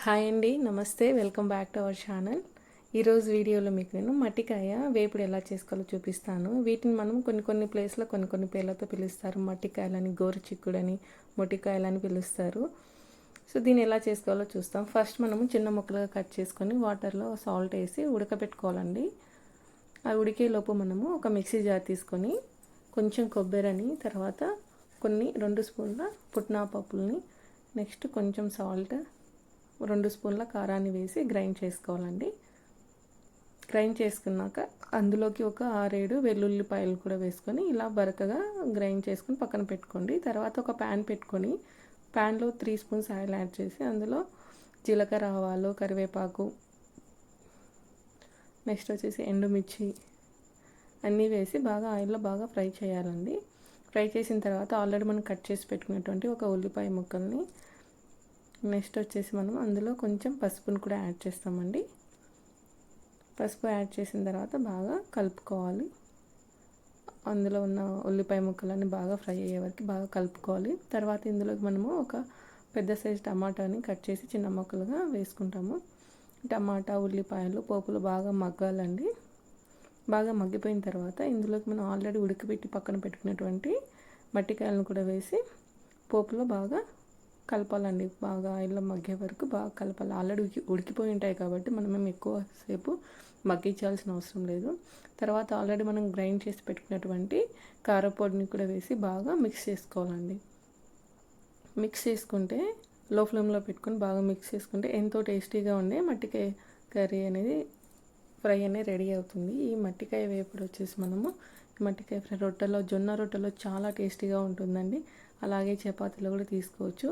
Hi అండి, నమస్తే. Welcome back to our channel. ఈరోజు వీడియోలో మీకు నేను మట్టికాయ వేపుడు ఎలా చేసుకోవాలో చూపిస్తాను. వీటిని మనం కొన్ని ప్లేస్లో కొన్ని పేర్లతో పిలుస్తారు. మట్టికాయలని, గోరుచిక్కుడని, మొట్టికాయలని పిలుస్తారు. సో దీన్ని ఎలా చేసుకోవాలో చూస్తాం. ఫస్ట్ మనము చిన్న ముక్కలుగా కట్ చేసుకొని వాటర్లో సాల్ట్ వేసి ఉడకబెట్టుకోవాలండి. ఆ ఉడికేలోపు మనము ఒక మిక్సీ జార్ తీసుకొని కొంచెం కొబ్బరిని, తర్వాత 2 స్పూన్ల పుట్నా పప్పుల్ని, నెక్స్ట్ కొంచెం సాల్ట్, 2 స్పూన్ల కారాన్ని వేసి గ్రైండ్ చేసుకోవాలండి. గ్రైండ్ చేసుకున్నాక అందులోకి ఒక 6-7 వెల్లుల్లిపాయలు కూడా వేసుకొని ఇలా బరకగా గ్రైండ్ చేసుకొని పక్కన పెట్టుకోండి. తర్వాత ఒక ప్యాన్ పెట్టుకొని ప్యాన్లో 3 స్పూన్స్ ఆయిల్ యాడ్ చేసి అందులో జీలకర్ర, ఆవాలు, కరివేపాకు, నెక్స్ట్ వచ్చేసి ఎండుమిర్చి అన్నీ వేసి బాగా ఆయిల్లో బాగా ఫ్రై చేయాలండి. ఫ్రై చేసిన తర్వాత ఆల్రెడీ మనం కట్ చేసి పెట్టుకున్నటువంటి ఒక ఉల్లిపాయ ముక్కల్ని, నెక్స్ట్ వచ్చేసి మనం అందులో కొంచెం పసుపును కూడా యాడ్ చేస్తామండి. పసుపు యాడ్ చేసిన తర్వాత బాగా కలుపుకోవాలి. అందులో ఉన్న ఉల్లిపాయ ముక్కలన్నీ బాగా ఫ్రై అయ్యే వరకు బాగా కలుపుకోవాలి. తర్వాత ఇందులోకి మనము ఒక పెద్ద సైజు టమాటాని కట్ చేసి చిన్న ముక్కలుగా వేసుకుంటాము. టమాటా, ఉల్లిపాయలు, పోపులు బాగా మగ్గాలండి. బాగా మగ్గిపోయిన తర్వాత ఇందులోకి మనం ఆల్రెడీ ఉడకబెట్టి పక్కన పెట్టుకున్నటువంటి మట్టికాయలను కూడా వేసి పోపులో బాగా కలపాలండి. బాగా ఆయిల్లో మగ్గే వరకు బాగా కలపాలి. ఆల్రెడీ ఉడికిపోయి ఉంటాయి కాబట్టి మనం ఎక్కువసేపు మగ్గించాల్సిన అవసరం లేదు. తర్వాత ఆల్రెడీ మనం గ్రైండ్ చేసి పెట్టుకున్నటువంటి కారపొడిని కూడా వేసి బాగా మిక్స్ చేసుకోవాలండి. మిక్స్ చేసుకుంటే లో ఫ్లేమ్లో పెట్టుకొని బాగా మిక్స్ చేసుకుంటే ఎంతో టేస్టీగా ఉండే మట్టికాయ కర్రీ అనేది, ఫ్రై అనేది రెడీ అవుతుంది. ఈ మట్టికాయ వేపుడు వచ్చేసి మనము మట్టికాయ ఫ్రై జొన్న రొట్టెలో చాలా టేస్టీగా ఉంటుందండి. అలాగే చపాతీలో కూడా తీసుకోవచ్చు.